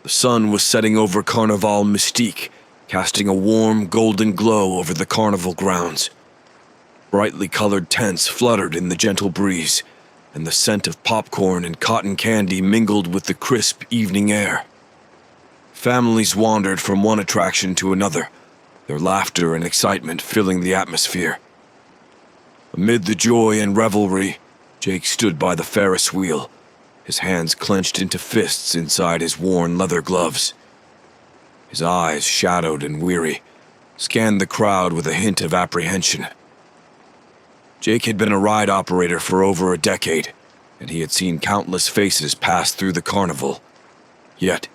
The sun was setting over Carnival Mystique, casting a warm, golden glow over the carnival grounds. Brightly colored tents fluttered in the gentle breeze, and the scent of popcorn and cotton candy mingled with the crisp evening air. Families wandered from one attraction to another, their laughter and excitement filling the atmosphere. Amid the joy and revelry, Jake stood by the Ferris wheel, his hands clenched into fists inside his worn leather gloves. His eyes, shadowed and weary, scanned the crowd with a hint of apprehension. Jake had been a ride operator for over a decade, and he had seen countless faces pass through the carnival. Yet,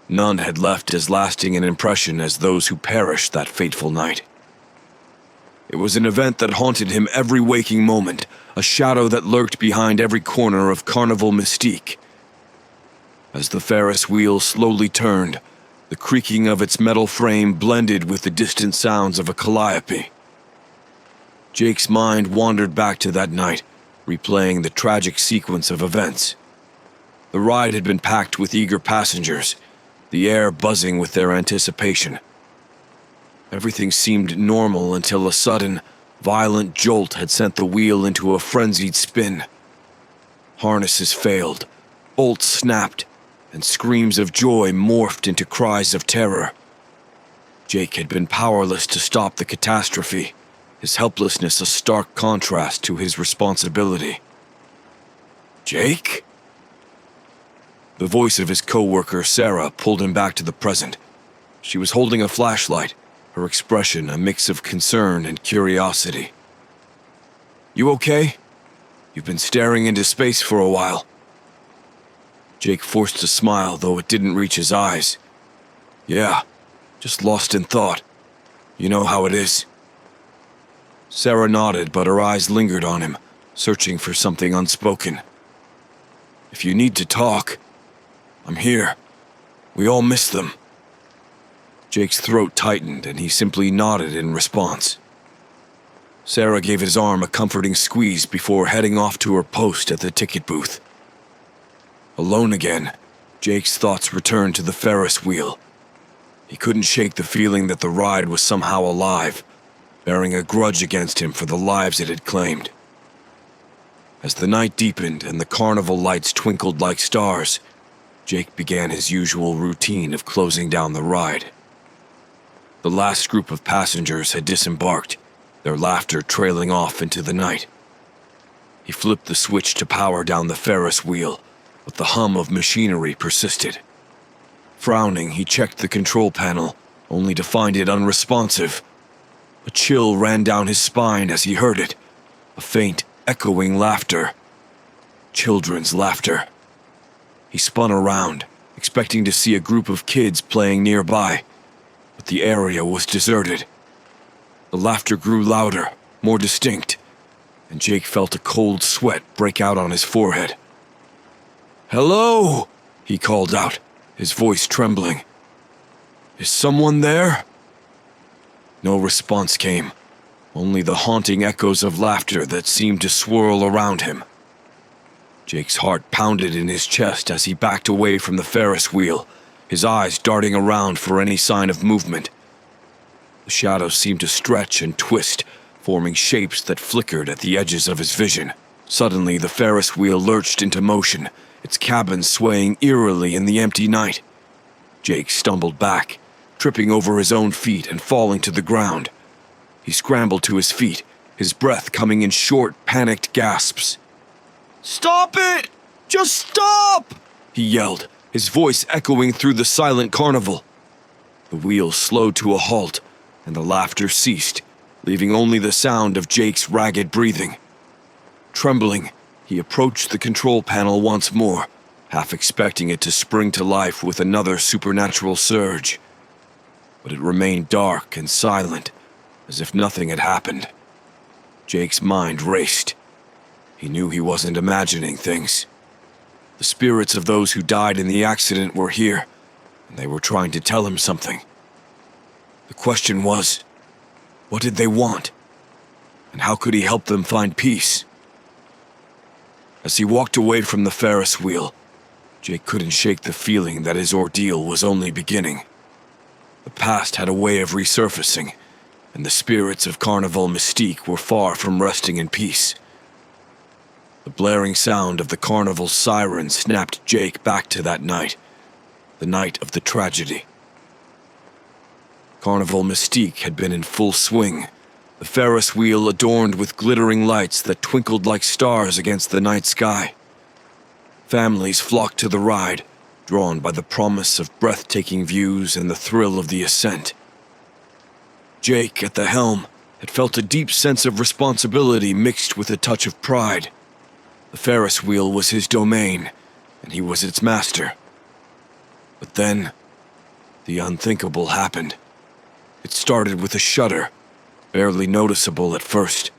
none had left as lasting an impression as those who perished that fateful night. It was an event that haunted him every waking moment, a shadow that lurked behind every corner of Carnival Mystique. As the Ferris wheel slowly turned, the creaking of its metal frame blended with the distant sounds of a calliope. Jake's mind wandered back to that night, replaying the tragic sequence of events. The ride had been packed with eager passengers, the air buzzing with their anticipation. Everything seemed normal until a sudden, violent jolt had sent the wheel into a frenzied spin. Harnesses failed, bolts snapped, and screams of joy morphed into cries of terror. Jake had been powerless to stop the catastrophe, his helplessness a stark contrast to his responsibility. "Jake?" The voice of his co-worker, Sarah, pulled him back to the present. She was holding a flashlight, her expression a mix of concern and curiosity. "You okay? You've been staring into space for a while." Jake forced a smile, though it didn't reach his eyes. "Yeah, just lost in thought. You know how it is." Sarah nodded, but her eyes lingered on him, searching for something unspoken. "If you need to talk, I'm here. We all miss them." Jake's throat tightened, and he simply nodded in response. Sarah gave his arm a comforting squeeze before heading off to her post at the ticket booth. Alone again, Jake's thoughts returned to the Ferris wheel. He couldn't shake the feeling that the ride was somehow alive, bearing a grudge against him for the lives it had claimed. As the night deepened and the carnival lights twinkled like stars, Jake began his usual routine of closing down the ride. The last group of passengers had disembarked, their laughter trailing off into the night. He flipped the switch to power down the Ferris wheel, but the hum of machinery persisted. Frowning, he checked the control panel, only to find it unresponsive. A chill ran down his spine as he heard it, a faint, echoing laughter. Children's laughter. He spun around, expecting to see a group of kids playing nearby, but the area was deserted. The laughter grew louder, more distinct, and Jake felt a cold sweat break out on his forehead. "Hello!" he called out, his voice trembling. "Is someone there?" No response came, only the haunting echoes of laughter that seemed to swirl around him. Jake's heart pounded in his chest as he backed away from the Ferris wheel, his eyes darting around for any sign of movement. The shadows seemed to stretch and twist, forming shapes that flickered at the edges of his vision. Suddenly, the Ferris wheel lurched into motion, its cabin swaying eerily in the empty night. Jake stumbled back, tripping over his own feet and falling to the ground. He scrambled to his feet, his breath coming in short, panicked gasps. "Stop it! Just stop!" he yelled, his voice echoing through the silent carnival. The wheel slowed to a halt, and the laughter ceased, leaving only the sound of Jake's ragged breathing. Trembling, he approached the control panel once more, half expecting it to spring to life with another supernatural surge. But it remained dark and silent, as if nothing had happened. Jake's mind raced. He knew he wasn't imagining things. The spirits of those who died in the accident were here, and they were trying to tell him something. The question was, what did they want? And how could he help them find peace? As he walked away from the Ferris wheel, Jake couldn't shake the feeling that his ordeal was only beginning. The past had a way of resurfacing, and the spirits of Carnival mystique were far from resting in peace. The blaring sound of the carnival's siren snapped Jake back to that night, the night of the tragedy. Carnival mystique had been in full swing, the Ferris wheel adorned with glittering lights that twinkled like stars against the night sky. Families flocked to the ride, drawn by the promise of breathtaking views and the thrill of the ascent. Jake, at the helm, had felt a deep sense of responsibility mixed with a touch of pride. The Ferris wheel was his domain, and he was its master. But then, the unthinkable happened. It started with a shudder, barely noticeable at first.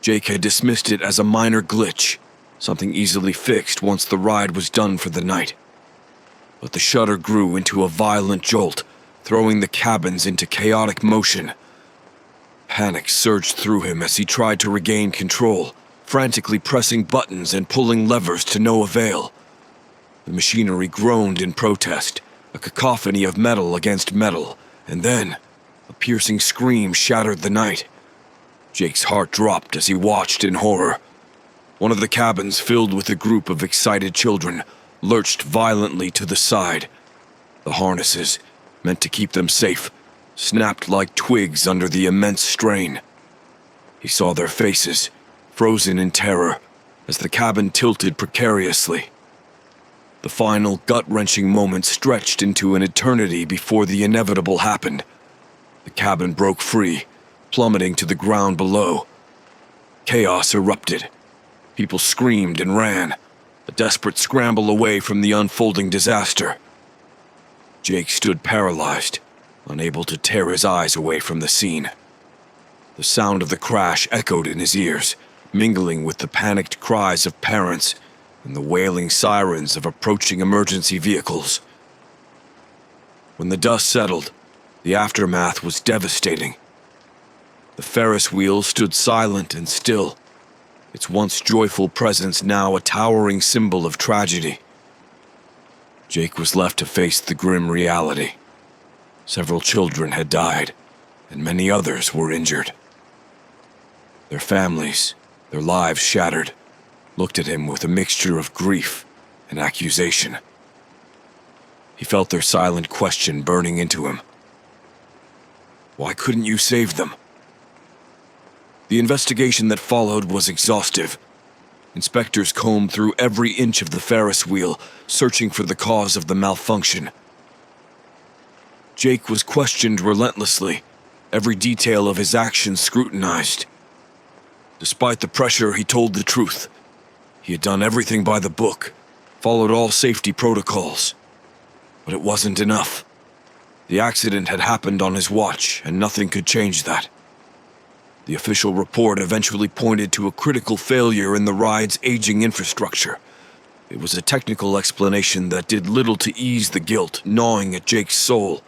Jake had dismissed it as a minor glitch, something easily fixed once the ride was done for the night. But the shudder grew into a violent jolt, throwing the cabins into chaotic motion. Panic surged through him as he tried to regain control, frantically pressing buttons and pulling levers to no avail. The machinery groaned in protest, a cacophony of metal against metal, and then a piercing scream shattered the night. Jake's heart dropped as he watched in horror. One of the cabins, filled with a group of excited children, lurched violently to the side. The harnesses, meant to keep them safe, snapped like twigs under the immense strain. He saw their faces, frozen in terror, as the cabin tilted precariously. The final gut-wrenching moment stretched into an eternity before the inevitable happened. The cabin broke free, plummeting to the ground below. Chaos erupted. People screamed and ran, a desperate scramble away from the unfolding disaster. Jake stood paralyzed, unable to tear his eyes away from the scene. The sound of the crash echoed in his ears, mingling with the panicked cries of parents and the wailing sirens of approaching emergency vehicles. When the dust settled, the aftermath was devastating. The Ferris wheel stood silent and still, its once joyful presence now a towering symbol of tragedy. Jake was left to face the grim reality. Several children had died, and many others were injured. Their families, their lives shattered, looked at him with a mixture of grief and accusation. He felt their silent question burning into him. Why couldn't you save them? The investigation that followed was exhaustive. Inspectors combed through every inch of the Ferris wheel, searching for the cause of the malfunction. Jake was questioned relentlessly, every detail of his actions scrutinized. Despite the pressure, he told the truth. He had done everything by the book, followed all safety protocols. But it wasn't enough. The accident had happened on his watch, and nothing could change that. The official report eventually pointed to a critical failure in the ride's aging infrastructure. It was a technical explanation that did little to ease the guilt gnawing at Jake's soul.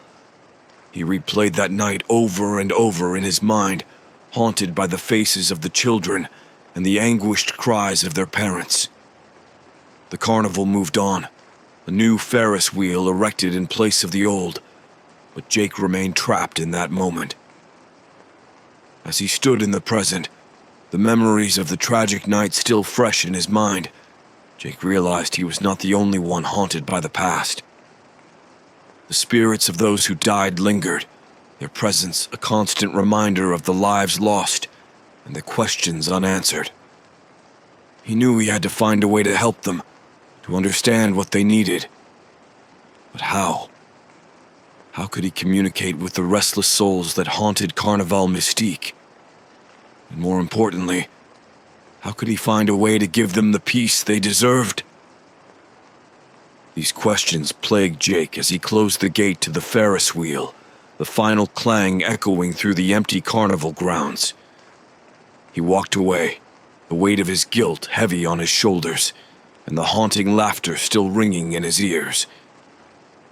He replayed that night over and over in his mind, haunted by the faces of the children and the anguished cries of their parents. The carnival moved on, a new Ferris wheel erected in place of the old, but Jake remained trapped in that moment. As he stood in the present, the memories of the tragic night still fresh in his mind, Jake realized he was not the only one haunted by the past. The spirits of those who died lingered, their presence a constant reminder of the lives lost and the questions unanswered. He knew he had to find a way to help them, to understand what they needed. But how? How could he communicate with the restless souls that haunted Carnival mystique? And more importantly, how could he find a way to give them the peace they deserved? These questions plagued Jake as he closed the gate to the Ferris wheel, the final clang echoing through the empty carnival grounds. He walked away, the weight of his guilt heavy on his shoulders, and the haunting laughter still ringing in his ears.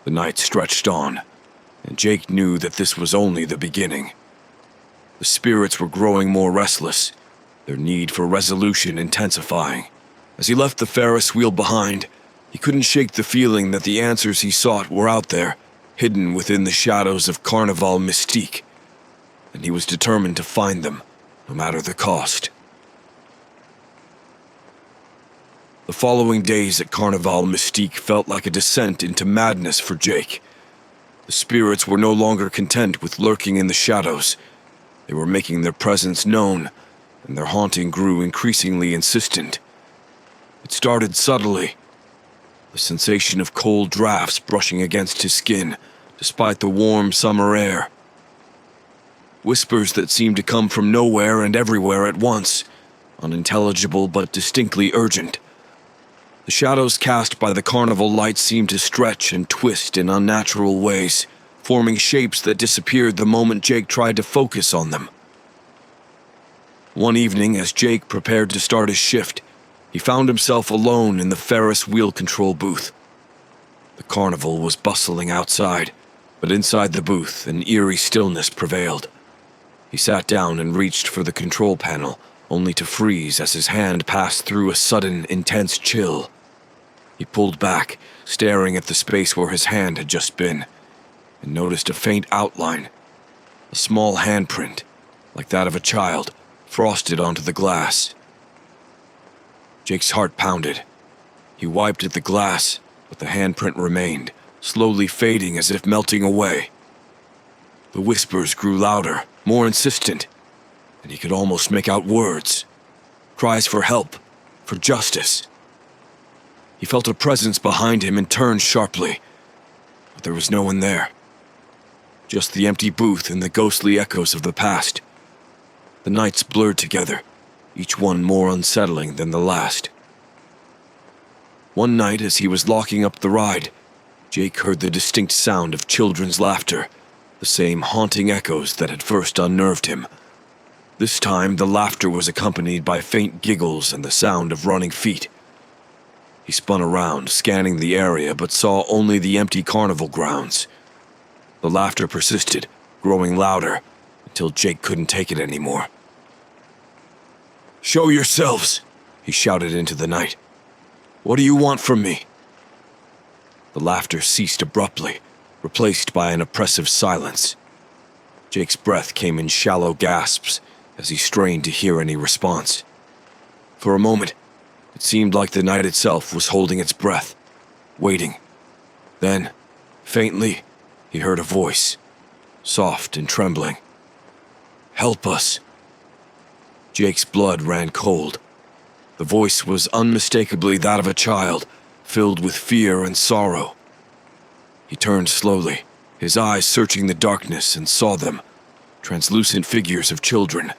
The night stretched on, and Jake knew that this was only the beginning. The spirits were growing more restless, their need for resolution intensifying. As he left the Ferris wheel behind, He couldn't shake the feeling that the answers he sought were out there, hidden within the shadows of Carnival mystique, and he was determined to find them, no matter the cost. The following days at Carnival mystique felt like a descent into madness for Jake. The spirits were no longer content with lurking in the shadows. They were making their presence known, and their haunting grew increasingly insistent. It started subtly, the sensation of cold drafts brushing against his skin, despite the warm summer air. Whispers that seemed to come from nowhere and everywhere at once, unintelligible but distinctly urgent. The shadows cast by the carnival lights seemed to stretch and twist in unnatural ways, forming shapes that disappeared the moment Jake tried to focus on them. One evening, as Jake prepared to start his shift, he found himself alone in the Ferris wheel control booth. The carnival was bustling outside, but inside the booth, an eerie stillness prevailed. He sat down and reached for the control panel, only to freeze as his hand passed through a sudden, intense chill. He pulled back, staring at the space where his hand had just been, and noticed a faint outline, a small handprint, like that of a child, frosted onto the glass. Jake's heart pounded. He wiped at the glass, but the handprint remained, slowly fading as if melting away. The whispers grew louder, more insistent, and he could almost make out words. Cries for help, for justice. He felt a presence behind him and turned sharply, but there was no one there. Just the empty booth and the ghostly echoes of the past. The nights blurred together, each one more unsettling than the last. One night, as he was locking up the ride, Jake heard the distinct sound of children's laughter, the same haunting echoes that had first unnerved him. This time, the laughter was accompanied by faint giggles and the sound of running feet. He spun around, scanning the area, but saw only the empty carnival grounds. The laughter persisted, growing louder, until Jake couldn't take it anymore. "Show yourselves!" he shouted into the night. "What do you want from me?" The laughter ceased abruptly, replaced by an oppressive silence. Jake's breath came in shallow gasps as he strained to hear any response. For a moment, it seemed like the night itself was holding its breath, waiting. Then, faintly, he heard a voice, soft and trembling. "Help us." Jake's blood ran cold. The voice was unmistakably that of a child, filled with fear and sorrow. He turned slowly, his eyes searching the darkness, and saw them, translucent figures of children,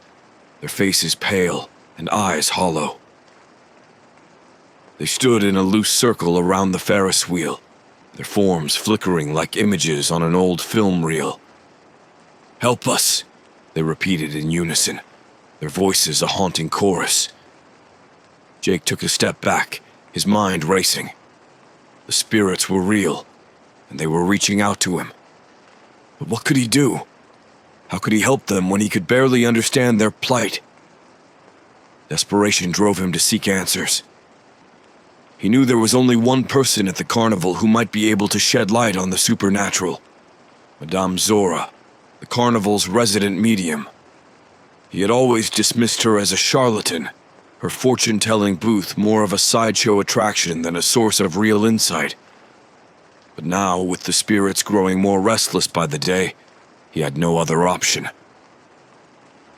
their faces pale and eyes hollow. They stood in a loose circle around the Ferris wheel, their forms flickering like images on an old film reel. "Help us," they repeated in unison, their voices a haunting chorus. Jake took a step back, his mind racing. The spirits were real, and they were reaching out to him. But what could he do? How could he help them when he could barely understand their plight? Desperation drove him to seek answers. He knew there was only one person at the carnival who might be able to shed light on the supernatural. Madame Zora, the carnival's resident medium. He had always dismissed her as a charlatan, her fortune-telling booth more of a sideshow attraction than a source of real insight. But now, with the spirits growing more restless by the day, he had no other option.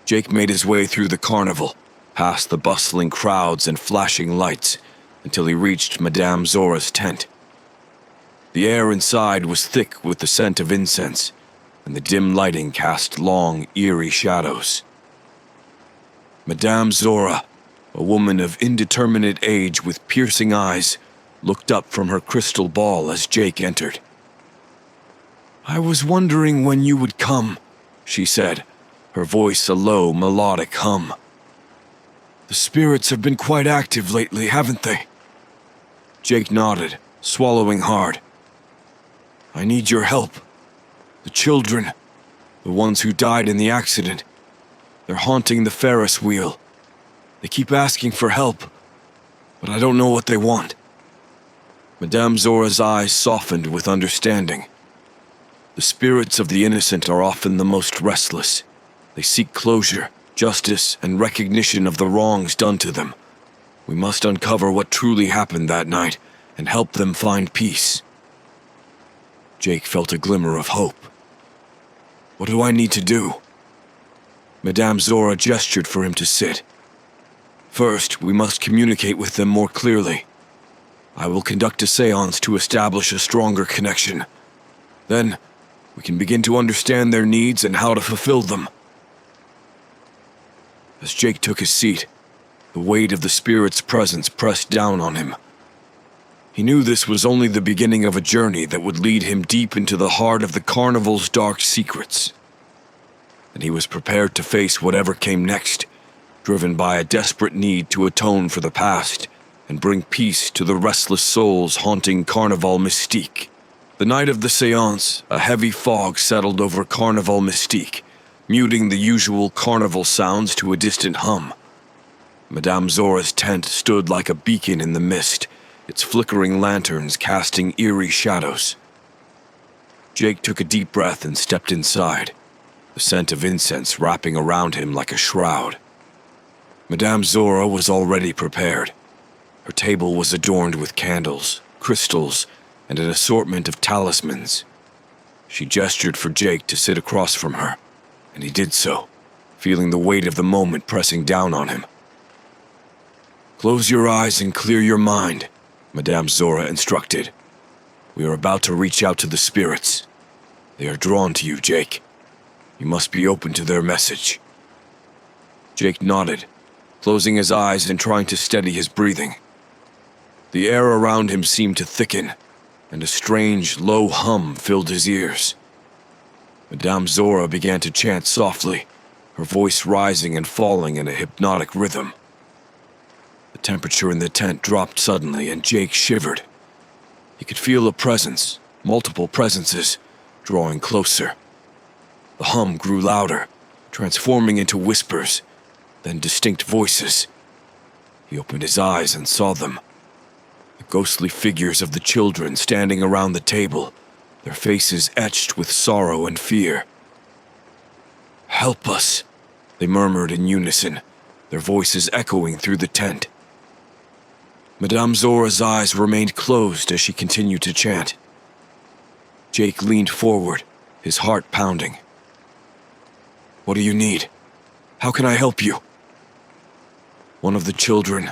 Jake made his way through the carnival, past the bustling crowds and flashing lights, until he reached Madame Zora's tent. The air inside was thick with the scent of incense, and the dim lighting cast long, eerie shadows. Madame Zora, a woman of indeterminate age with piercing eyes, looked up from her crystal ball as Jake entered. "I was wondering when you would come," she said, her voice a low, melodic hum. "The spirits have been quite active lately, haven't they?" Jake nodded, swallowing hard. "I need your help. The children, the ones who died in the accident, they're haunting the Ferris wheel. They keep asking for help, but I don't know what they want." Madame Zora's eyes softened with understanding. The spirits of the innocent are often the most restless. They seek closure, justice, and recognition of the wrongs done to them. We must uncover what truly happened that night and help them find peace. Jake felt a glimmer of hope. What do I need to do? Madame Zora gestured for him to sit. First, we must communicate with them more clearly. I will conduct a séance to establish a stronger connection. Then, we can begin to understand their needs and how to fulfill them. As Jake took his seat, the weight of the spirit's presence pressed down on him. He knew this was only the beginning of a journey that would lead him deep into the heart of the Carnival's dark secrets. And he was prepared to face whatever came next, driven by a desperate need to atone for the past and bring peace to the restless souls haunting Carnival Mystique. The night of the séance, a heavy fog settled over Carnival Mystique, muting the usual carnival sounds to a distant hum. Madame Zora's tent stood like a beacon in the mist, its flickering lanterns casting eerie shadows. Jake took a deep breath and stepped inside, the scent of incense wrapping around him like a shroud. Madame Zora was already prepared. Her table was adorned with candles, crystals, and an assortment of talismans. She gestured for Jake to sit across from her, and he did so, feeling the weight of the moment pressing down on him. Close your eyes and clear your mind, Madame Zora instructed. We are about to reach out to the spirits. They are drawn to you, Jake. You must be open to their message. Jake nodded, closing his eyes and trying to steady his breathing. The air around him seemed to thicken, and a strange, low hum filled his ears. Madame Zora began to chant softly, her voice rising and falling in a hypnotic rhythm. The temperature in the tent dropped suddenly, and Jake shivered. He could feel a presence, multiple presences, drawing closer. The hum grew louder, transforming into whispers, then distinct voices. He opened his eyes and saw them. The ghostly figures of the children standing around the table, their faces etched with sorrow and fear. "Help us," they murmured in unison, their voices echoing through the tent. Madame Zora's eyes remained closed as she continued to chant. Jake leaned forward, his heart pounding. "What do you need? How can I help you?" One of the children,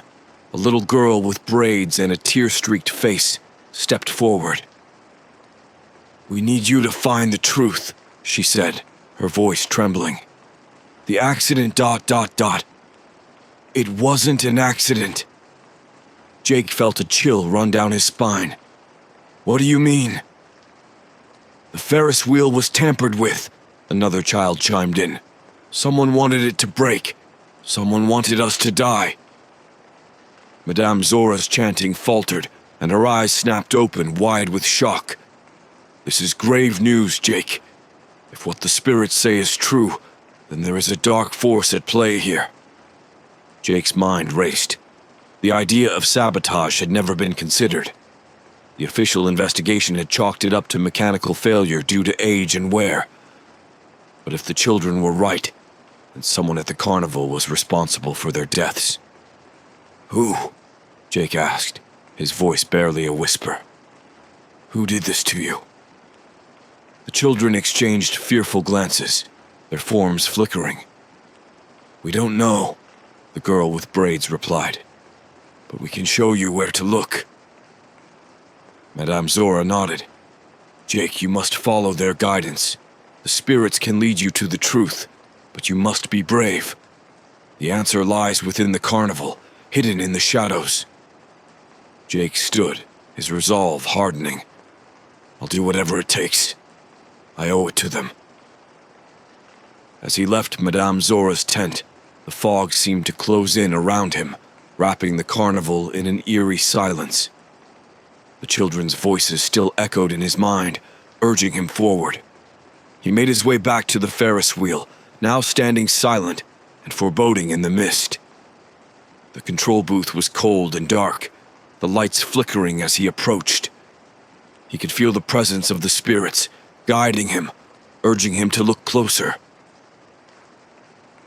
a little girl with braids and a tear-streaked face, stepped forward. "We need you to find the truth," she said, her voice trembling. "The accident ... It wasn't an accident." Jake felt a chill run down his spine. "What do you mean?" "The Ferris wheel was tampered with," another child chimed in. "Someone wanted it to break. Someone wanted us to die." Madame Zora's chanting faltered, and her eyes snapped open wide with shock. "This is grave news, Jake. If what the spirits say is true, then there is a dark force at play here." Jake's mind raced. The idea of sabotage had never been considered. The official investigation had chalked it up to mechanical failure due to age and wear. But if the children were right, then someone at the carnival was responsible for their deaths. "Who?" Jake asked, his voice barely a whisper. "Who did this to you?" The children exchanged fearful glances, their forms flickering. "We don't know," the girl with braids replied. "But we can show you where to look." Madame Zora nodded. "Jake, you must follow their guidance. The spirits can lead you to the truth, but you must be brave. The answer lies within the carnival, hidden in the shadows." Jake stood, his resolve hardening. "I'll do whatever it takes. I owe it to them." As he left Madame Zora's tent, the fog seemed to close in around him, wrapping the carnival in an eerie silence. The children's voices still echoed in his mind, urging him forward. He made his way back to the Ferris wheel, now standing silent and foreboding in the mist. The control booth was cold and dark, the lights flickering as he approached. He could feel the presence of the spirits, guiding him, urging him to look closer.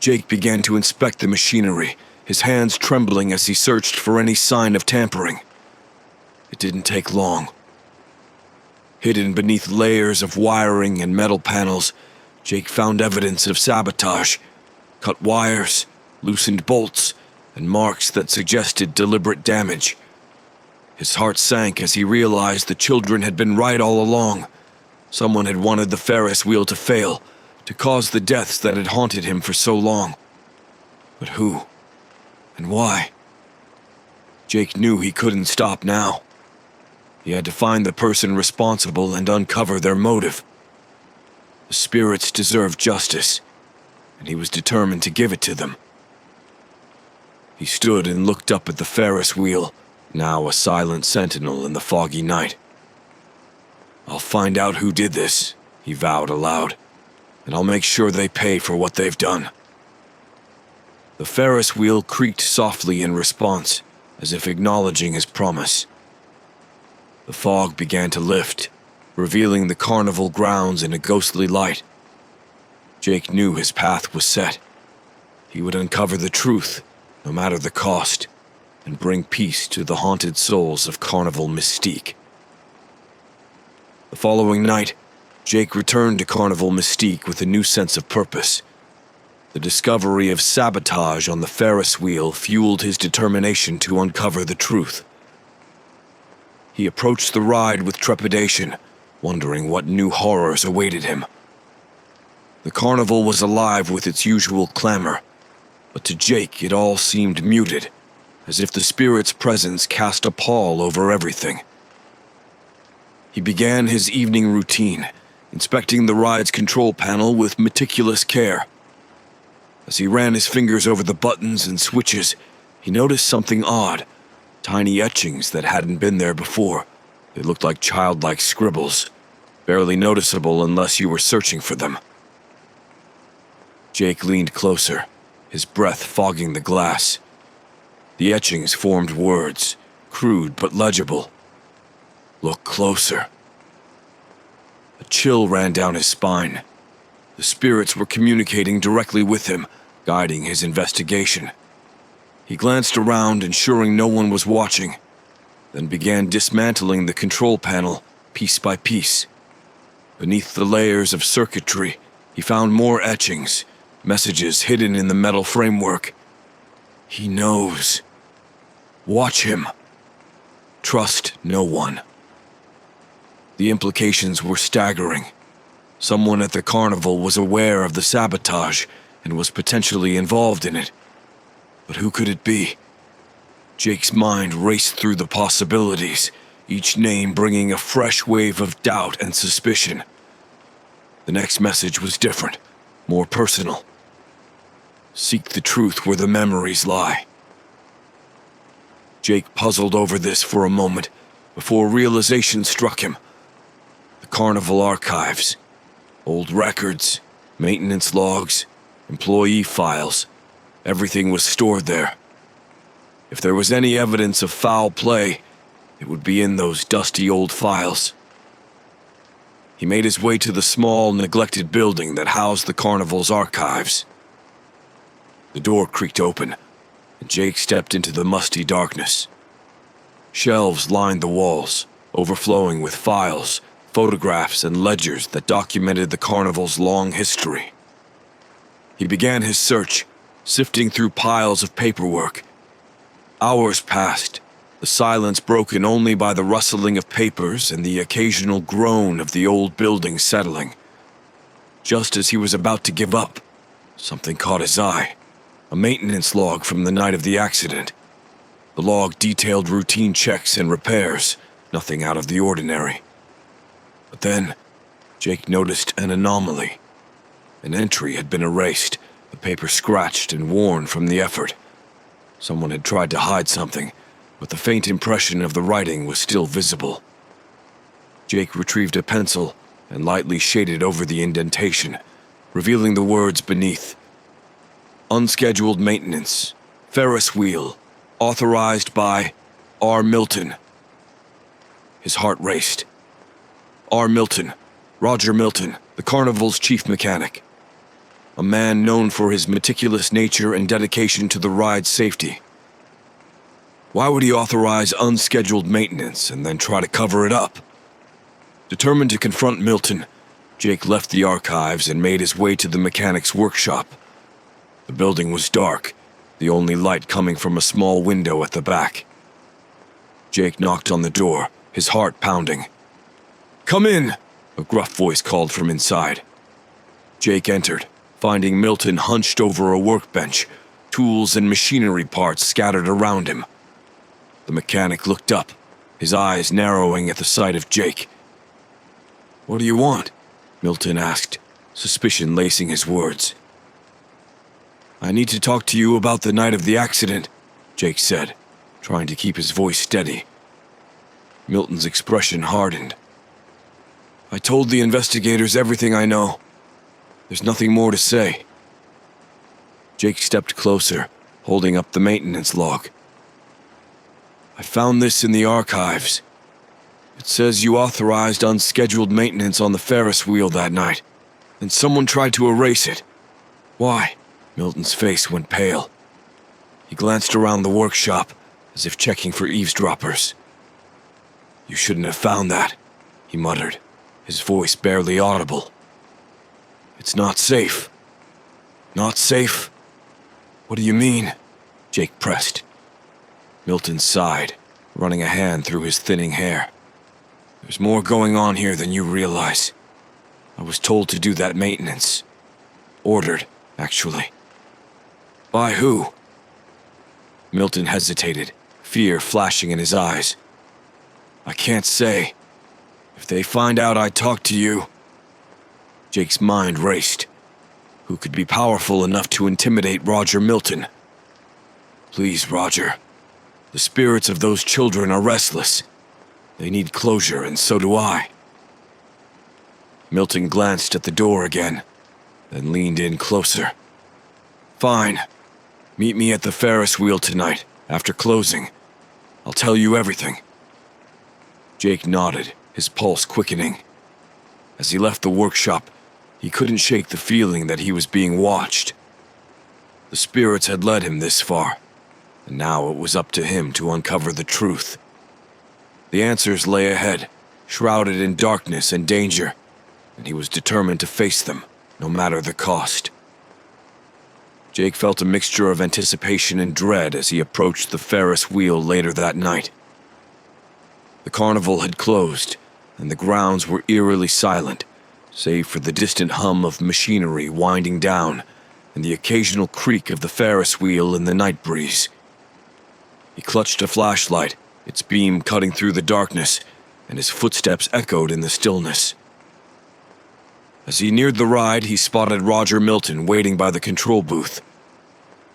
Jake began to inspect the machinery, his hands trembling as he searched for any sign of tampering. It didn't take long. Hidden beneath layers of wiring and metal panels, Jake found evidence of sabotage: cut wires, loosened bolts, and marks that suggested deliberate damage. His heart sank as he realized the children had been right all along. Someone had wanted the Ferris wheel to fail, to cause the deaths that had haunted him for so long. But who? And why? Jake knew he couldn't stop now. He had to find the person responsible and uncover their motive. The spirits deserved justice, and he was determined to give it to them. He stood and looked up at the Ferris wheel, now a silent sentinel in the foggy night. "I'll find out who did this," he vowed aloud, "and I'll make sure they pay for what they've done." The Ferris wheel creaked softly in response, as if acknowledging his promise. The fog began to lift, revealing the carnival grounds in a ghostly light. Jake knew his path was set. He would uncover the truth, no matter the cost, and bring peace to the haunted souls of Carnival Mystique. The following night, Jake returned to Carnival Mystique with a new sense of purpose. The discovery of sabotage on the Ferris wheel fueled his determination to uncover the truth. He approached the ride with trepidation, wondering what new horrors awaited him. The carnival was alive with its usual clamor, but to Jake it all seemed muted, as if the spirit's presence cast a pall over everything. He began his evening routine, inspecting the ride's control panel with meticulous care. As he ran his fingers over the buttons and switches, he noticed something odd: tiny etchings that hadn't been there before. They looked like childlike scribbles, barely noticeable unless you were searching for them. Jake leaned closer, his breath fogging the glass. The etchings formed words, crude but legible. "Look closer." A chill ran down his spine. The spirits were communicating directly with him, guiding his investigation. He glanced around, ensuring no one was watching, then began dismantling the control panel piece by piece. Beneath the layers of circuitry, he found more etchings, messages hidden in the metal framework. "He knows. Watch him. Trust no one." The implications were staggering. Someone at the carnival was aware of the sabotage and was potentially involved in it. But who could it be? Jake's mind raced through the possibilities, each name bringing a fresh wave of doubt and suspicion. The next message was different, more personal. "Seek the truth where the memories lie." Jake puzzled over this for a moment before realization struck him. The carnival archives, old records, maintenance logs, employee files, everything was stored there. If there was any evidence of foul play, it would be in those dusty old files. He made his way to the small, neglected building that housed the carnival's archives. The door creaked open, and Jake stepped into the musty darkness. Shelves lined the walls, overflowing with files, photographs, and ledgers that documented the carnival's long history. He began his search, sifting through piles of paperwork. Hours passed, the silence broken only by the rustling of papers and the occasional groan of the old building settling. Just as he was about to give up, something caught his eye. A maintenance log from the night of the accident. The log detailed routine checks and repairs, nothing out of the ordinary. But then, Jake noticed an anomaly. An entry had been erased, the paper scratched and worn from the effort. Someone had tried to hide something, but the faint impression of the writing was still visible. Jake retrieved a pencil and lightly shaded over the indentation, revealing the words beneath. Unscheduled maintenance. Ferris wheel. Authorized by R. Milton. His heart raced. R. Milton, Roger Milton, the Carnival's chief mechanic. A man known for his meticulous nature and dedication to the ride's safety. Why would he authorize unscheduled maintenance and then try to cover it up? Determined to confront Milton, Jake left the archives and made his way to the mechanic's workshop. The building was dark, the only light coming from a small window at the back. Jake knocked on the door, his heart pounding. "Come in," a gruff voice called from inside. Jake entered, finding Milton hunched over a workbench, tools and machinery parts scattered around him. The mechanic looked up, his eyes narrowing at the sight of Jake. "What do you want?" Milton asked, suspicion lacing his words. "I need to talk to you about the night of the accident," Jake said, trying to keep his voice steady. Milton's expression hardened. "I told the investigators everything I know. There's nothing more to say." Jake stepped closer, holding up the maintenance log. "I found this in the archives. It says you authorized unscheduled maintenance on the Ferris wheel that night, and someone tried to erase it. Why?" Milton's face went pale. He glanced around the workshop, as if checking for eavesdroppers. "You shouldn't have found that," he muttered, his voice barely audible. "It's not safe." "Not safe? What do you mean?" Jake pressed. Milton sighed, running a hand through his thinning hair. "There's more going on here than you realize. I was told to do that maintenance. Ordered, actually." "By who?" Milton hesitated, fear flashing in his eyes. "I can't say. If they find out I talked to you..." Jake's mind raced. Who could be powerful enough to intimidate Roger Milton? "Please, Roger. The spirits of those children are restless. They need closure, and so do I." Milton glanced at the door again, then leaned in closer. "Fine. Meet me at the Ferris wheel tonight, after closing. I'll tell you everything." Jake nodded, his pulse quickening. As he left the workshop, he couldn't shake the feeling that he was being watched. The spirits had led him this far, and now it was up to him to uncover the truth. The answers lay ahead, shrouded in darkness and danger, and he was determined to face them, no matter the cost. Jake felt a mixture of anticipation and dread as he approached the Ferris wheel later that night. The carnival had closed, and the grounds were eerily silent, save for the distant hum of machinery winding down and the occasional creak of the Ferris wheel in the night breeze. He clutched a flashlight, its beam cutting through the darkness, and his footsteps echoed in the stillness. As he neared the ride, he spotted Roger Milton waiting by the control booth.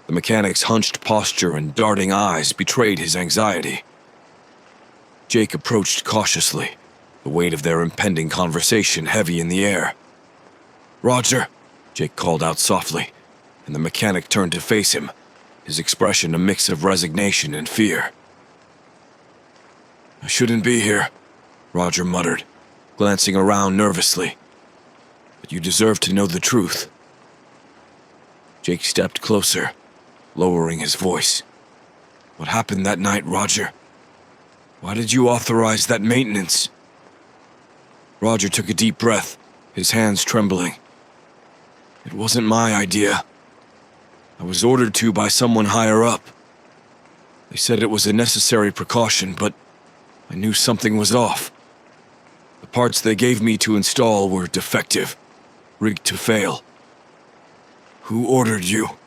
The mechanic's hunched posture and darting eyes betrayed his anxiety. Jake approached cautiously, the weight of their impending conversation heavy in the air. "Roger," Jake called out softly, and the mechanic turned to face him, his expression a mix of resignation and fear. "I shouldn't be here," Roger muttered, glancing around nervously. "But you deserve to know the truth." Jake stepped closer, lowering his voice. "What happened that night, Roger? Why did you authorize that maintenance?" Roger took a deep breath, his hands trembling. "It wasn't my idea. I was ordered to by someone higher up. They said it was a necessary precaution, but I knew something was off. The parts they gave me to install were defective, rigged to fail." "Who ordered you?"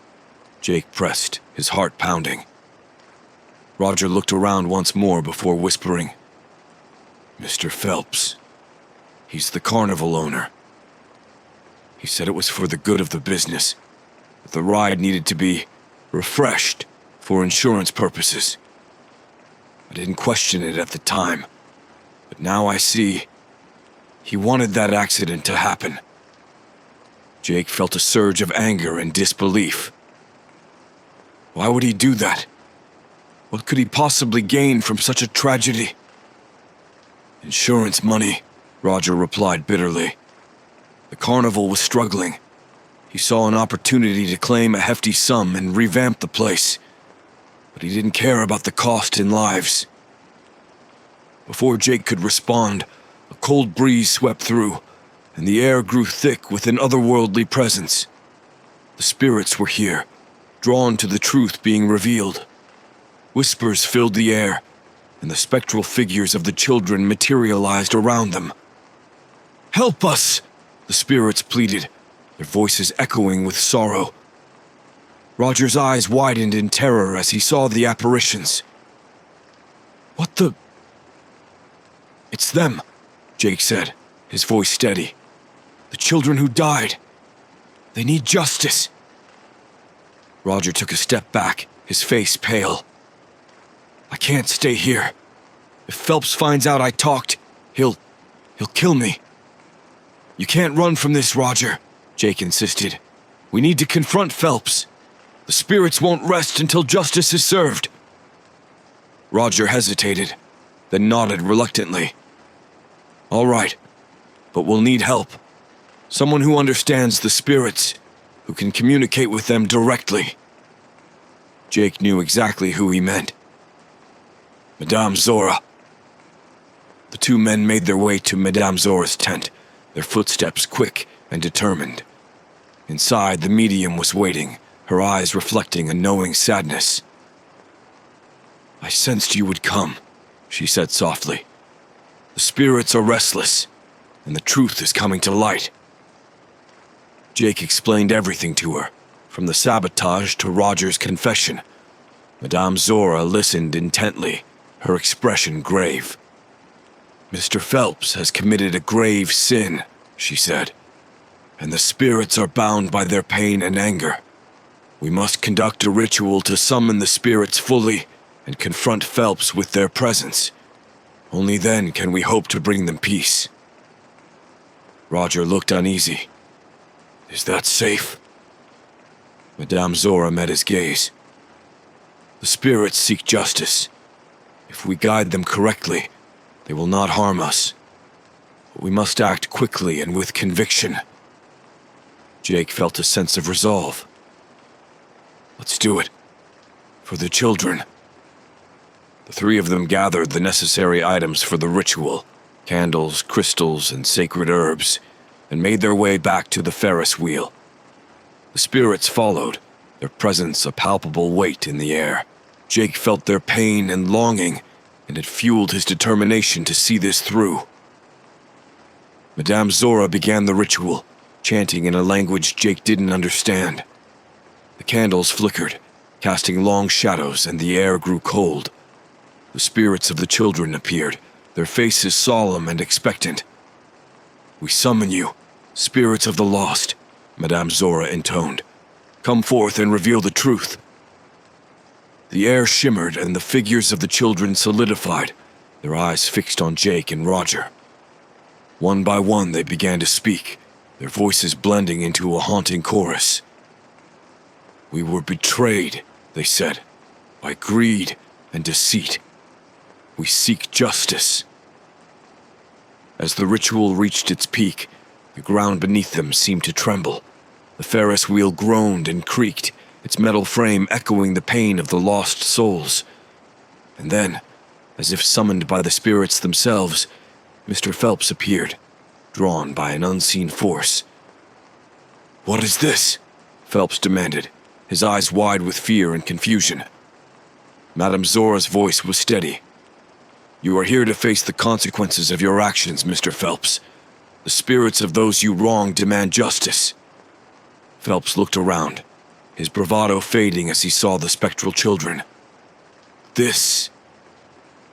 Jake pressed, his heart pounding. Roger looked around once more before whispering, "Mr. Phelps. He's the carnival owner. He said it was for the good of the business, that the ride needed to be refreshed for insurance purposes. I didn't question it at the time, but now I see he wanted that accident to happen." Jake felt a surge of anger and disbelief. Why would he do that? What could he possibly gain from such a tragedy? Insurance money, Roger replied bitterly. The Carnival was struggling. He saw an opportunity to claim a hefty sum and revamp the place, but he didn't care about the cost in lives. Before Jake could respond, a cold breeze swept through, and the air grew thick with an otherworldly presence. The spirits were here, drawn to the truth being revealed. Whispers filled the air, and the spectral figures of the children materialized around them. "Help us!" the spirits pleaded, their voices echoing with sorrow. Roger's eyes widened in terror as he saw the apparitions. "What the—" "It's them," Jake said, his voice steady. "The children who died. They need justice." Roger took a step back, his face pale. "I can't stay here. If Phelps finds out I talked, he'll kill me." "You can't run from this, Roger," Jake insisted. "We need to confront Phelps. The spirits won't rest until justice is served." Roger hesitated, then nodded reluctantly. "All right, but we'll need help. Someone who understands the spirits, who can communicate with them directly." Jake knew exactly who he meant. Madame Zora. The two men made their way to Madame Zora's tent, their footsteps quick and determined. Inside, the medium was waiting, her eyes reflecting a knowing sadness. "I sensed you would come," she said softly. "The spirits are restless, and the truth is coming to light." Jake explained everything to her, from the sabotage to Roger's confession. Madame Zora listened intently, her expression grave. "Mr. Phelps has committed a grave sin," she said, "and the spirits are bound by their pain and anger. We must conduct a ritual to summon the spirits fully and confront Phelps with their presence. Only then can we hope to bring them peace." Roger looked uneasy. "Is that safe?" Madame Zora met his gaze. "The spirits seek justice. If we guide them correctly, they will not harm us. But we must act quickly and with conviction." Jake felt a sense of resolve. "Let's do it. For the children." The three of them gathered the necessary items for the ritual, candles, crystals, and sacred herbs, and made their way back to the Ferris wheel. The spirits followed, their presence a palpable weight in the air. Jake felt their pain and longing, and it fueled his determination to see this through. Madame Zora began the ritual, chanting in a language Jake didn't understand. The candles flickered, casting long shadows, and the air grew cold. The spirits of the children appeared, their faces solemn and expectant. "We summon you, spirits of the lost," Madame Zora intoned. "Come forth and reveal the truth." The air shimmered and the figures of the children solidified, their eyes fixed on Jake and Roger. One by one they began to speak, their voices blending into a haunting chorus. "We were betrayed," they said, "by greed and deceit. We seek justice." As the ritual reached its peak, the ground beneath them seemed to tremble. The Ferris wheel groaned and creaked, its metal frame echoing the pain of the lost souls. And then, as if summoned by the spirits themselves, Mr. Phelps appeared, drawn by an unseen force. "What is this?" Phelps demanded, his eyes wide with fear and confusion. Madame Zora's voice was steady. "You are here to face the consequences of your actions, Mr. Phelps. The spirits of those you wronged demand justice." Phelps looked around, his bravado fading as he saw the spectral children. This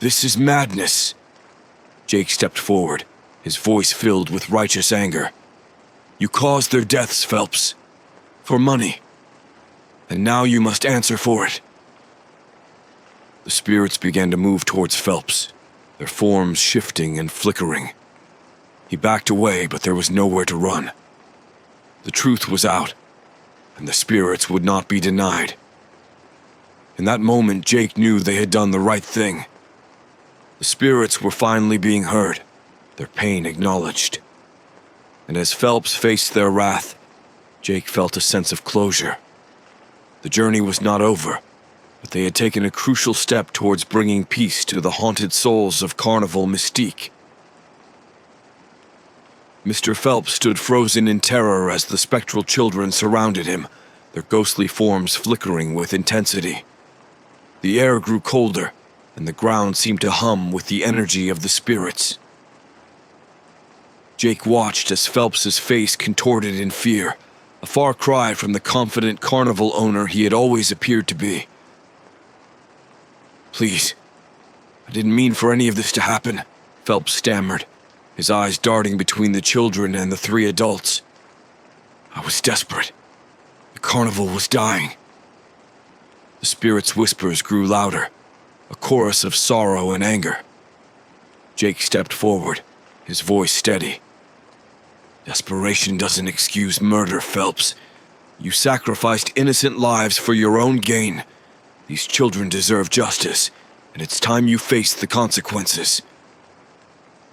is madness." Jake stepped forward, his voice filled with righteous anger. "You caused their deaths, Phelps. For money. And now you must answer for it." The spirits began to move towards Phelps, their forms shifting and flickering. He backed away, but there was nowhere to run. The truth was out, and the spirits would not be denied. In that moment, Jake knew they had done the right thing. The spirits were finally being heard, their pain acknowledged. And as Phelps faced their wrath, Jake felt a sense of closure. The journey was not over, but they had taken a crucial step towards bringing peace to the haunted souls of Carnival Mystique. Mr. Phelps stood frozen in terror as the spectral children surrounded him, their ghostly forms flickering with intensity. The air grew colder, and the ground seemed to hum with the energy of the spirits. Jake watched as Phelps's face contorted in fear, a far cry from the confident carnival owner he had always appeared to be. "Please, I didn't mean for any of this to happen," Phelps stammered, his eyes darting between the children and the three adults. "I was desperate. The carnival was dying." The spirit's whispers grew louder, a chorus of sorrow and anger. Jake stepped forward, his voice steady. "Desperation doesn't excuse murder, Phelps. You sacrificed innocent lives for your own gain. These children deserve justice, and it's time you faced the consequences."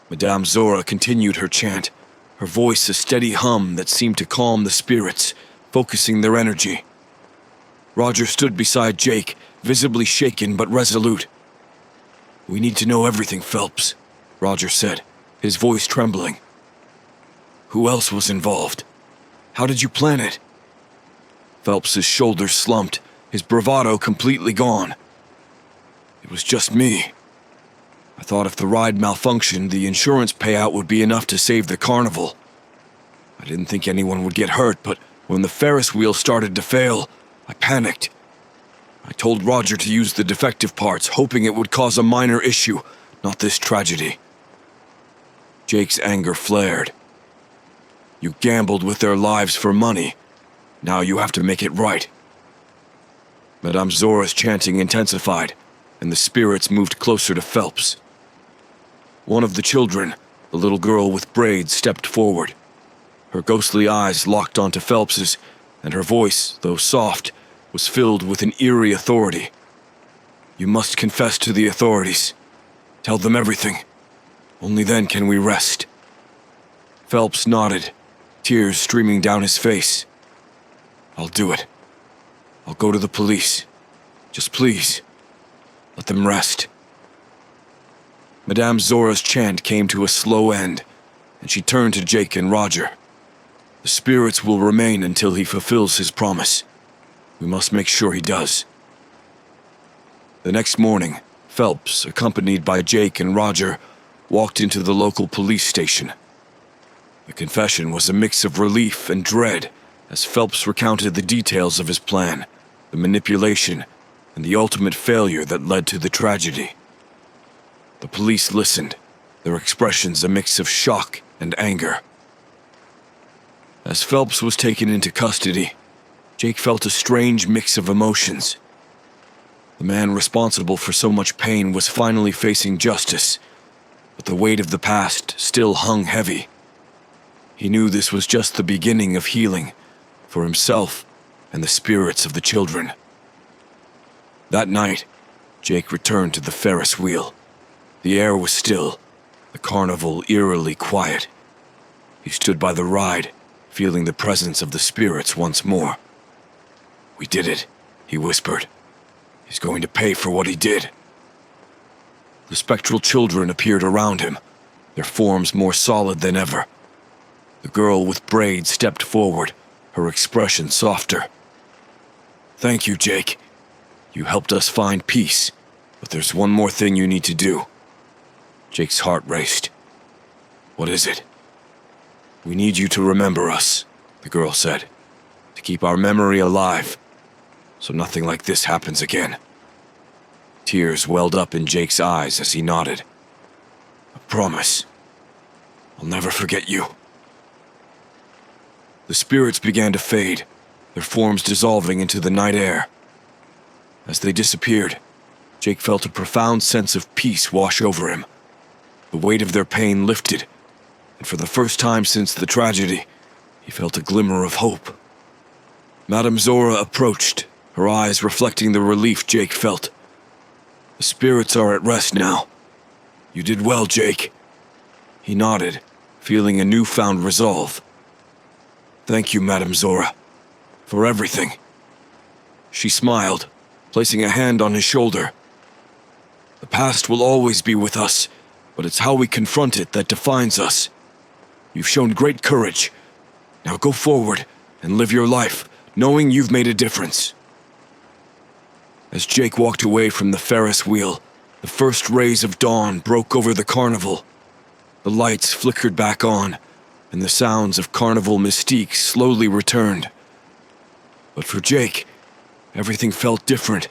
Madame Zora continued her chant, her voice a steady hum that seemed to calm the spirits, focusing their energy. Roger stood beside Jake, visibly shaken but resolute. "We need to know everything, Phelps," Roger said, his voice trembling. "Who else was involved? How did you plan it?" Phelps's shoulders slumped, his bravado completely gone. "It was just me. I thought if the ride malfunctioned, the insurance payout would be enough to save the carnival. I didn't think anyone would get hurt, but when the Ferris wheel started to fail, I panicked. I told Roger to use the defective parts, hoping it would cause a minor issue, not this tragedy." Jake's anger flared. "You gambled with their lives for money. Now you have to make it right." Madame Zora's chanting intensified, and the spirits moved closer to Phelps. One of the children, the little girl with braids, stepped forward. Her ghostly eyes locked onto Phelps's, and her voice, though soft, was filled with an eerie authority. "You must confess to the authorities. Tell them everything. Only then can we rest." Phelps nodded, tears streaming down his face. "I'll do it. I'll go to the police. Just please, let them rest." Madame Zora's chant came to a slow end, and she turned to Jake and Roger. "The spirits will remain until he fulfills his promise. We must make sure he does." The next morning, Phelps, accompanied by Jake and Roger, walked into the local police station. The confession was a mix of relief and dread as Phelps recounted the details of his plan, the manipulation, and the ultimate failure that led to the tragedy. The police listened, their expressions a mix of shock and anger. As Phelps was taken into custody, Jake felt a strange mix of emotions. The man responsible for so much pain was finally facing justice, but the weight of the past still hung heavy. He knew this was just the beginning of healing for himself and the spirits of the children. That night, Jake returned to the Ferris wheel. The air was still, the carnival eerily quiet. He stood by the ride, feeling the presence of the spirits once more. "We did it," he whispered. "He's going to pay for what he did." The spectral children appeared around him, their forms more solid than ever. The girl with braids stepped forward, her expression softer. "Thank you, Jake. You helped us find peace, but there's one more thing you need to do." Jake's heart raced. "What is it?" "We need you to remember us," the girl said, "to keep our memory alive, so nothing like this happens again." Tears welled up in Jake's eyes as he nodded. "I promise. I'll never forget you." The spirits began to fade, their forms dissolving into the night air. As they disappeared, Jake felt a profound sense of peace wash over him. The weight of their pain lifted, and for the first time since the tragedy, he felt a glimmer of hope. Madame Zora approached, her eyes reflecting the relief Jake felt. The spirits are at rest now. You did well, Jake. He nodded, feeling a newfound resolve. Thank you, Madame Zora, for everything. She smiled, placing a hand on his shoulder. The past will always be with us, but it's how we confront it that defines us. You've shown great courage. Now go forward and live your life, knowing you've made a difference. As Jake walked away from the Ferris wheel, the first rays of dawn broke over the carnival. The lights flickered back on, and the sounds of carnival mystique slowly returned. But for Jake, everything felt different,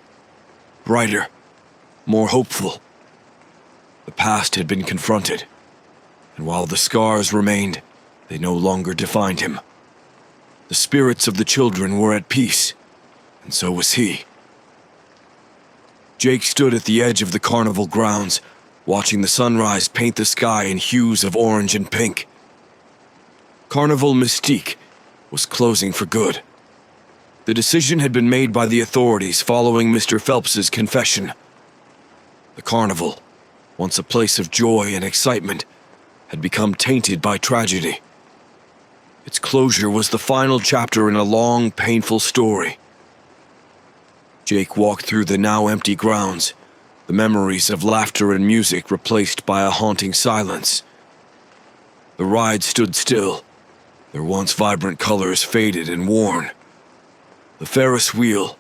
brighter, more hopeful. The past had been confronted, and while the scars remained, they no longer defined him. The spirits of the children were at peace, and so was he. Jake stood at the edge of the carnival grounds, watching the sunrise paint the sky in hues of orange and pink. Carnival mystique was closing for good. The decision had been made by the authorities following Mr. Phelps's confession. The carnival, once a place of joy and excitement, had become tainted by tragedy. Its closure was the final chapter in a long, painful story. Jake walked through the now empty grounds, the memories of laughter and music replaced by a haunting silence. The ride stood still, their once vibrant colors faded and worn. The Ferris wheel,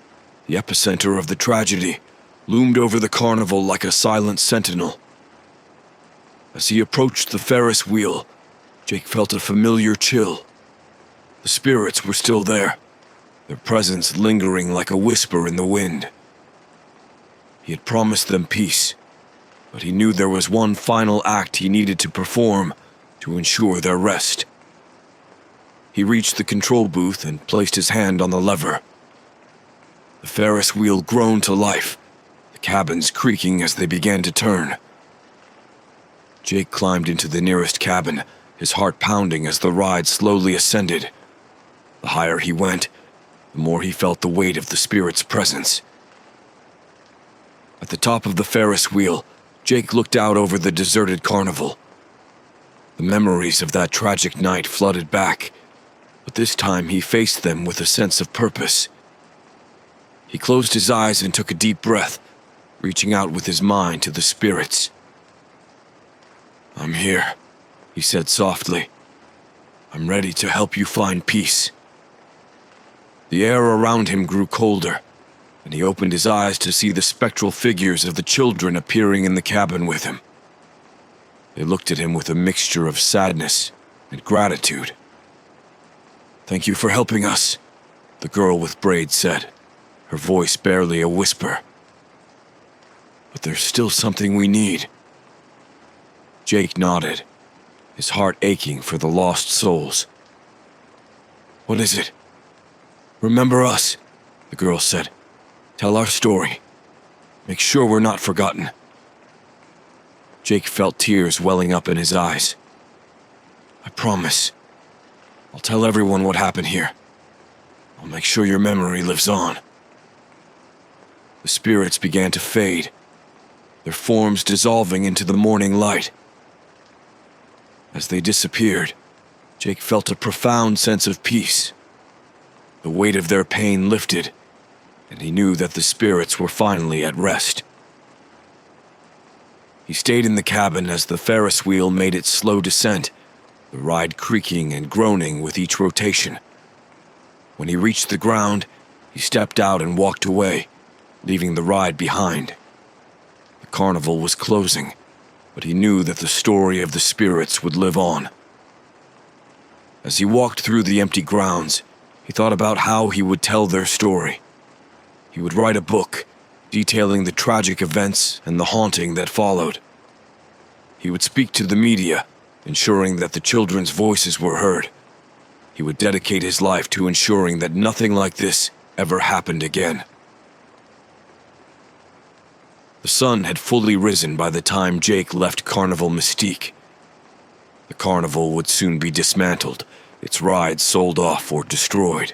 the epicenter of the tragedy, loomed over the carnival like a silent sentinel. As he approached the Ferris wheel, Jake felt a familiar chill. The spirits were still there, their presence lingering like a whisper in the wind. He had promised them peace, but he knew there was one final act he needed to perform to ensure their rest. He reached the control booth and placed his hand on the lever. The Ferris wheel groaned to life, the cabins creaking as they began to turn. Jake climbed into the nearest cabin, his heart pounding as the ride slowly ascended. The higher he went, the more he felt the weight of the spirit's presence. At the top of the Ferris wheel, Jake looked out over the deserted carnival. The memories of that tragic night flooded back, but this time he faced them with a sense of purpose. He closed his eyes and took a deep breath, reaching out with his mind to the spirits. "I'm here," he said softly. "I'm ready to help you find peace." The air around him grew colder, and he opened his eyes to see the spectral figures of the children appearing in the cabin with him. They looked at him with a mixture of sadness and gratitude. "Thank you for helping us," the girl with braids said, her voice barely a whisper. "But there's still something we need." Jake nodded, his heart aching for the lost souls. "What is it?" "Remember us," the girl said. "Tell our story. Make sure we're not forgotten." Jake felt tears welling up in his eyes. "I promise. I'll tell everyone what happened here. I'll make sure your memory lives on." The spirits began to fade, their forms dissolving into the morning light. As they disappeared, Jake felt a profound sense of peace. The weight of their pain lifted, and he knew that the spirits were finally at rest. He stayed in the cabin as the Ferris wheel made its slow descent, the ride creaking and groaning with each rotation. When he reached the ground, he stepped out and walked away, leaving the ride behind. The carnival was closing, but he knew that the story of the spirits would live on. As he walked through the empty grounds, he thought about how he would tell their story. He would write a book, detailing the tragic events and the haunting that followed. He would speak to the media, ensuring that the children's voices were heard. He would dedicate his life to ensuring that nothing like this ever happened again. The sun had fully risen by the time Jake left Carnival Mystique. The carnival would soon be dismantled, its rides sold off or destroyed.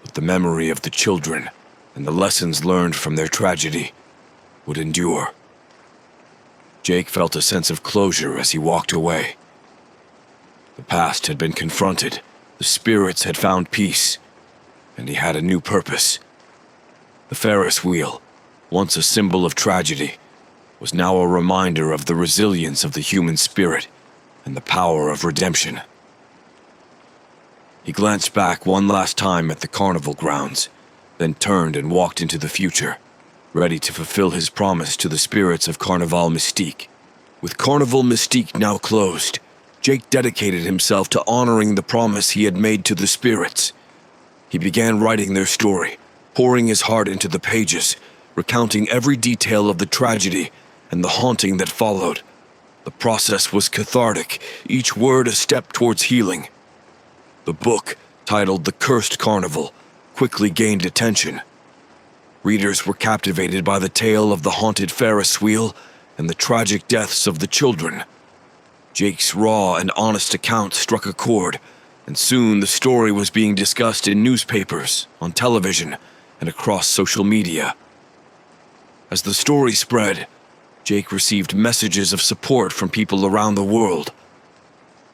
But the memory of the children and the lessons learned from their tragedy would endure. Jake felt a sense of closure as he walked away. The past had been confronted, the spirits had found peace, and he had a new purpose. The Ferris wheel, once a symbol of tragedy, was now a reminder of the resilience of the human spirit and the power of redemption. He glanced back one last time at the carnival grounds, then turned and walked into the future, ready to fulfill his promise to the spirits of Carnival Mystique. With Carnival Mystique now closed, Jake dedicated himself to honoring the promise he had made to the spirits. He began writing their story, pouring his heart into the pages, recounting every detail of the tragedy and the haunting that followed. The process was cathartic, each word a step towards healing. The book, titled The Cursed Carnival, quickly gained attention. Readers were captivated by the tale of the haunted Ferris wheel and the tragic deaths of the children. Jake's raw and honest account struck a chord, and soon the story was being discussed in newspapers, on television, and across social media. As the story spread, Jake received messages of support from people around the world.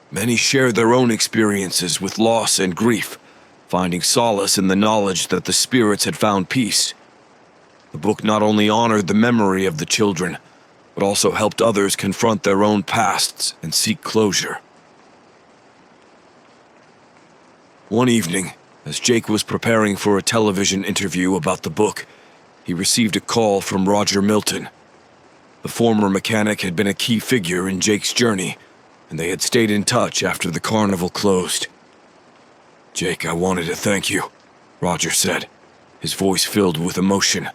Many shared their own experiences with loss and grief, finding solace in the knowledge that the spirits had found peace. The book not only honored the memory of the children, but also helped others confront their own pasts and seek closure. One evening, as Jake was preparing for a television interview about the book, he received a call from Roger Milton. The former mechanic had been a key figure in Jake's journey, and they had stayed in touch after the carnival closed. "Jake, I wanted to thank you," Roger said, his voice filled with emotion.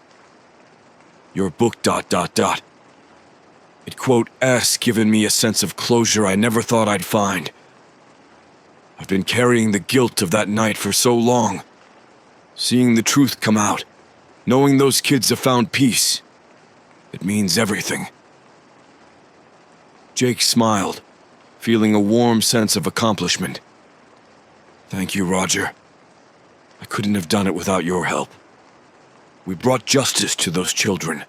"Your book ... It has given me a sense of closure I never thought I'd find. I've been carrying the guilt of that night for so long. Seeing the truth come out, knowing those kids have found peace, it means everything." Jake smiled, feeling a warm sense of accomplishment. "Thank you, Roger. I couldn't have done it without your help. We brought justice to those children,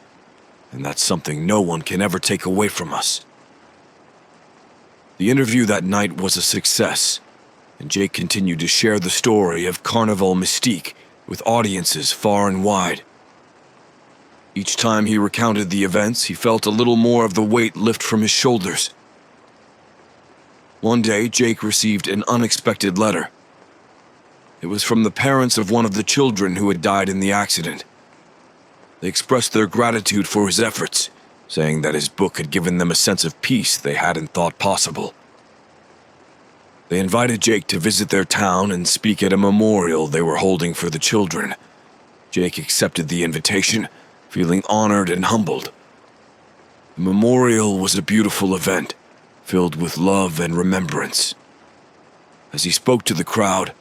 and that's something no one can ever take away from us." The interview that night was a success, and Jake continued to share the story of Carnival Mystique with audiences far and wide. Each time he recounted the events, he felt a little more of the weight lift from his shoulders. One day, Jake received an unexpected letter. It was from the parents of one of the children who had died in the accident. They expressed their gratitude for his efforts, saying that his book had given them a sense of peace they hadn't thought possible. They invited Jake to visit their town and speak at a memorial they were holding for the children. Jake accepted the invitation, feeling honored and humbled. The memorial was a beautiful event, filled with love and remembrance. As he spoke to the crowd,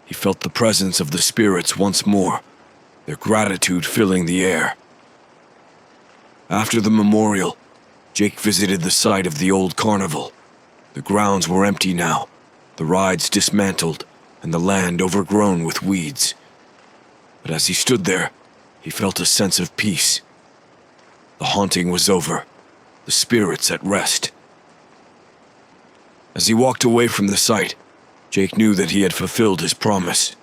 he felt the presence of the spirits once more, their gratitude filling the air. After the memorial, Jake visited the site of the old carnival. The grounds were empty now, the rides dismantled, and the land overgrown with weeds. But as he stood there, he felt a sense of peace. The haunting was over, the spirits at rest. As he walked away from the site, Jake knew that he had fulfilled his promise.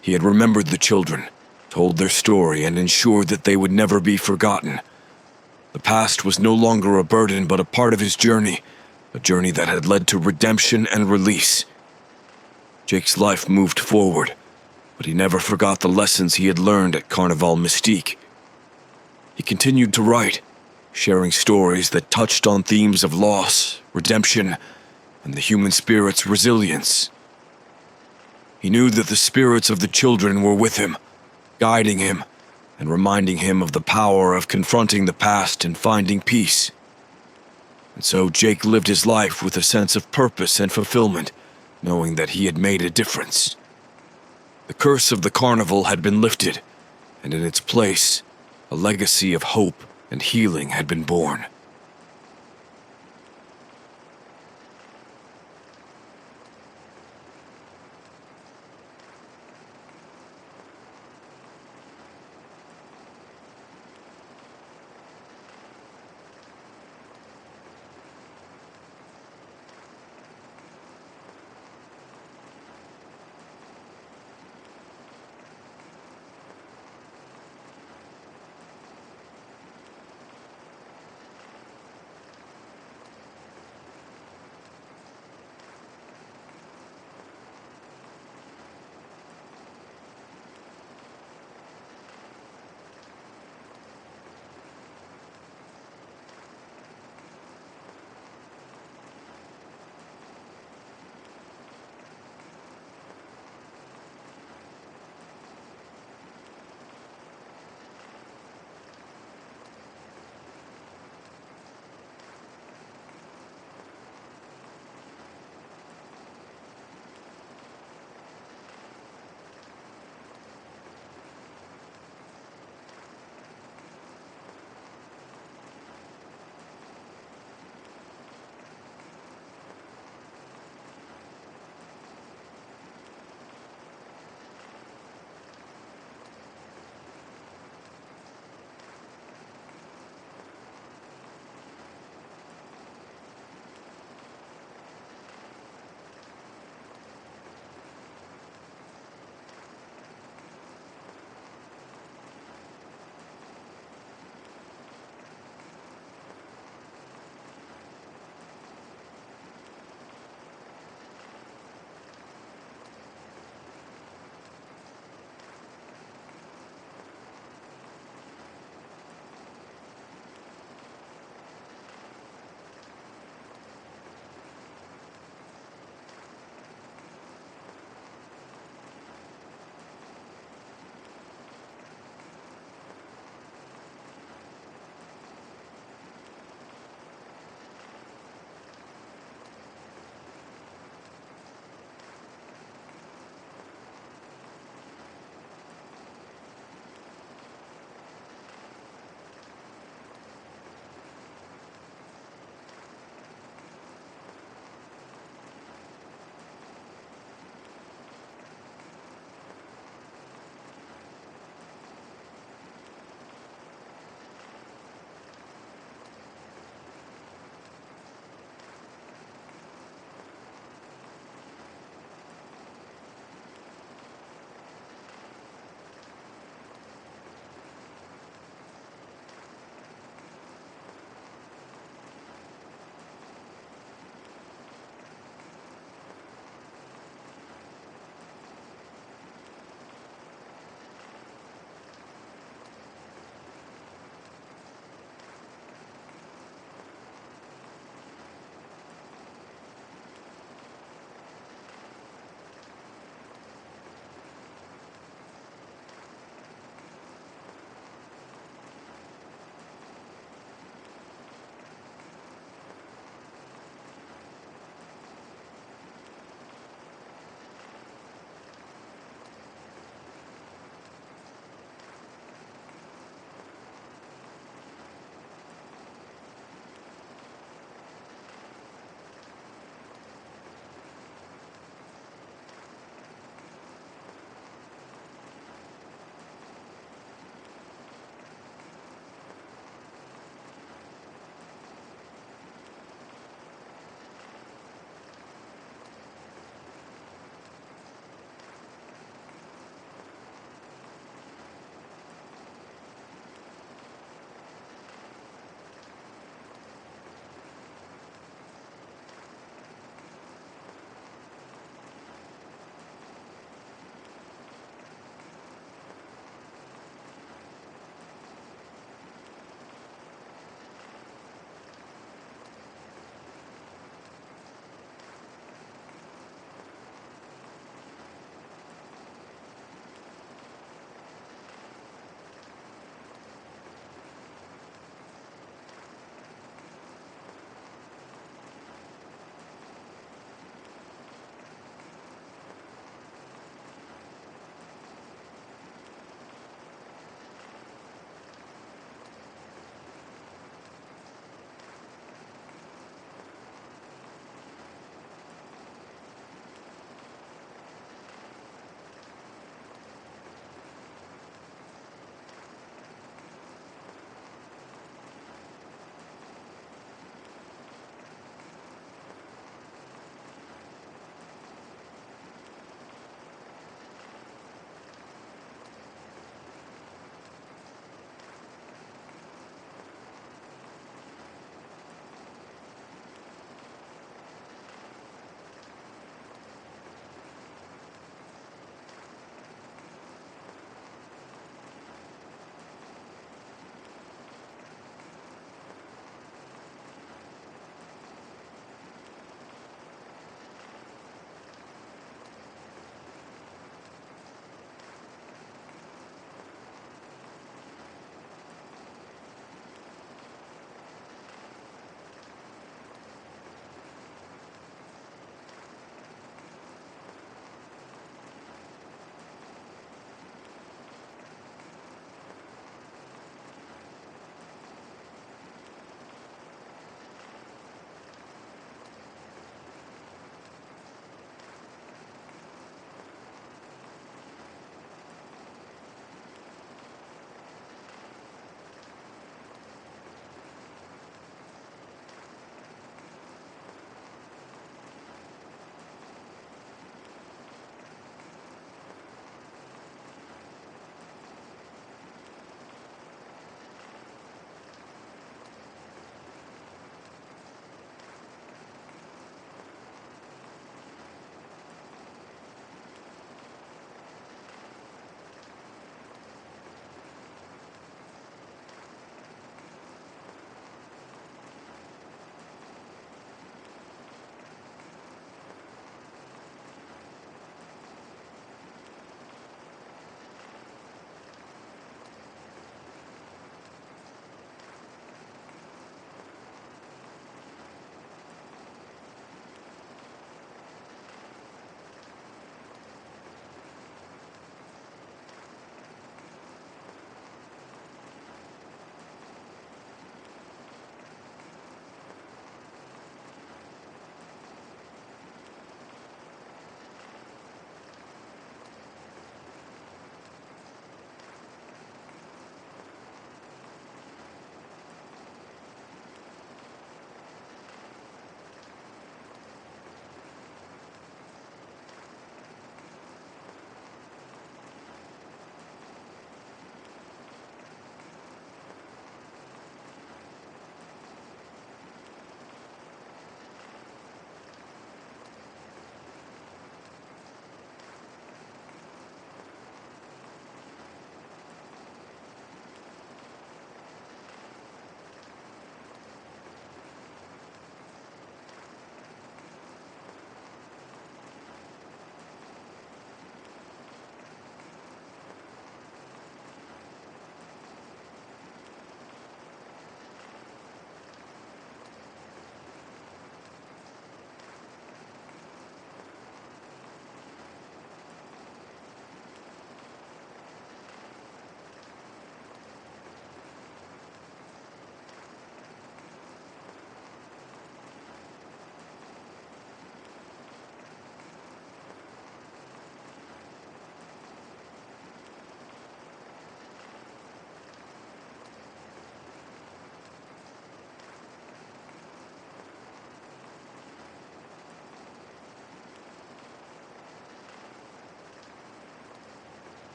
He had remembered the children, told their story, and ensured that they would never be forgotten. The past was no longer a burden but a part of his journey, a journey that had led to redemption and release. Jake's life moved forward, but he never forgot the lessons he had learned at Carnival Mystique. He continued to write, sharing stories that touched on themes of loss, redemption, and the human spirit's resilience. He knew that the spirits of the children were with him, guiding him, and reminding him of the power of confronting the past and finding peace. And so Jake lived his life with a sense of purpose and fulfillment, knowing that he had made a difference. The curse of the carnival had been lifted, and in its place, a legacy of hope and healing had been born.